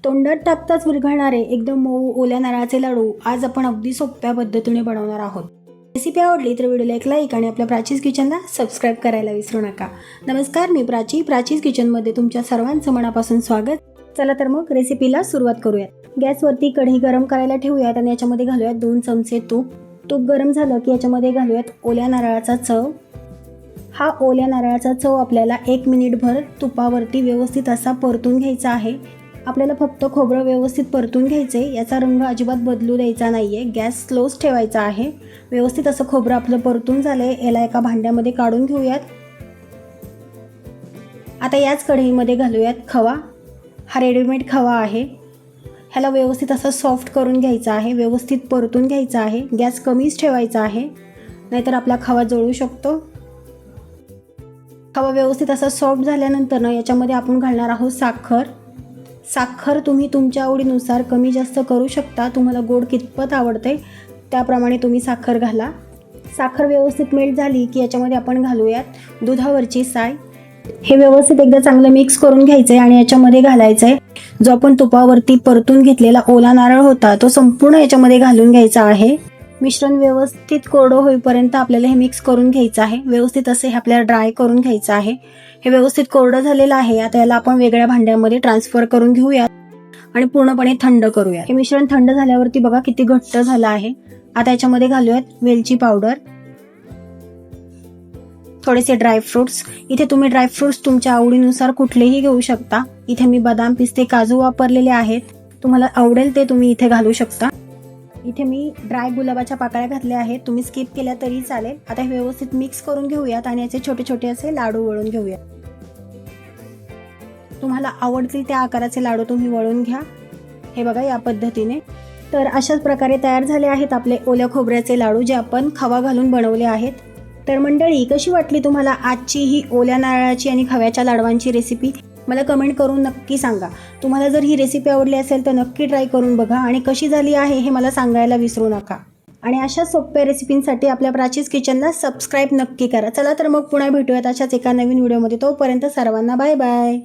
तोंडात टाकताच विरघळणारे एकदम मऊ ओल्या नारळाचे लाडू आज आपण अगदी सोप्या पद्धतीने बनवणार आहोत। रेसिपी आवडली तर व्हिडिओला एक लाईक आणि आपल्या प्राचीज किचनला सबस्क्राईब करायला विसरू नका। नमस्कार, मी प्राचीज किचनमध्ये तुमच्या सर्वांचं मनापासून स्वागत। चला तर मग रेसिपीला सुरुवात करूयात। गॅसवरती कढई गरम करायला ठेवूयात आणि याच्यामध्ये घालूयात 2 चमचे तूप। तूप गरम झालं की याच्यामध्ये घालूयात ओल्या नारळाचा चव। हा ओल्या नारळाचा चव आपल्याला 1 मिनिटभर तुपावरती व्यवस्थित असा परतून घ्यायचा आहे। आपल्याला फक्त खोबरं व्यवस्थित परतून घ्यायचे, याचा रंग अजिबात बदलू द्यायचा नाहीये। गॅस स्लोच ठेवायचा आहे। व्यवस्थित असं खोबरं आपलं परतून झालंय, याला एका भांड्यामध्ये काढून घेऊयात। आता याच कढईमध्ये घालूयात खवा। हा रेडीमेड खवा आहे। ह्याला व्यवस्थित असं सॉफ्ट करून घ्यायचा आहे, व्यवस्थित परतून घ्यायचा आहे। गॅस कमीच ठेवायचा आहे, नाहीतर आपला खवा जळू शकतो। खवा व्यवस्थित असा सॉफ्ट झाल्यानंतर याच्यामध्ये आपण घालणार आहोत साखर। साखर तुम्ही तुमच्या आवडीनुसार कमी जास्त करू शकता। तुम्हाला गोड कितपत आवडते त्याप्रमाणे तुम्ही साखर घाला। साखर व्यवस्थित मेल्ट झाली की याच्यामध्ये आपण घालूयात दुधावरची साय। हे व्यवस्थित एकदा चांगलं मिक्स करून घ्यायचं आहे आणि याच्यामध्ये घालायचं आहे जो आपण तुपावरती परतून घेतलेला ओला नारळ होता, तो संपूर्ण याच्यामध्ये घालून घ्यायचा आहे। मिश्रण व्यवस्थित कोरडं होईपर्यंत आपल्याला हे मिक्स करून घ्यायचं आहे। व्यवस्थित असे आपल्याला ड्राय करून घ्यायचं आहे। हे व्यवस्थित कोरडं झालेलं आहे। आता याला आपण वेगळ्या भांड्यामध्ये ट्रान्सफर करून घेऊयात आणि पूर्णपणे थंड करूयात। हे मिश्रण थंड झाल्यावरती बघा किती घट्ट झालं आहे। आता याच्यामध्ये घालूयात वेलची पावडर, थोडेसे ड्रायफ्रुट्स। इथे तुम्ही ड्रायफ्रुट्स तुमच्या आवडीनुसार कुठलेही घेऊ शकता। इथे मी बदाम, पिस्ते, काजू वापरलेले आहेत। तुम्हाला आवडेल ते तुम्ही इथे घालू शकता। इथे मी ड्राय गुलाबाच्या पाकळ्या घातल्या आहेत, तुम्ही स्किप केल्या तरी चालेल। आता हे व्यवस्थित मिक्स करून घेऊयात आणि याचे छोटे छोटे असे लाडू वळून घेऊयात। तुम्हाला आवडतील त्या आकाराचे लाडू तुम्ही वळून घ्या। हे बघा या पद्धतीने। तर अशाच प्रकारे तयार झाले आहेत आपले ओल्या खोबऱ्याचे लाडू, जे आपण खवा घालून बनवले आहेत। तर मंडळी, कशी वाटली तुम्हाला आजची ही ओल्या नारळाची आणि खव्याच्या लाडवांची रेसिपी? मला कमेंट करून नक्की सांगा। तुम्हाला जर ही रेसिपी आवडली असेल तर नक्की ट्राय करून बघा आणि कशी झाली आहे हे मला सांगायला विसरू नका। आणि अशा सोप्या रेसिपींसाठी आपल्या प्राचीज किचनला सबस्क्राईब नक्की करा। चला तर मग पुन्हा भेटूयात अशाच एका नवीन व्हिडिओमध्ये। तोपर्यंत सर्वांना बाय बाय।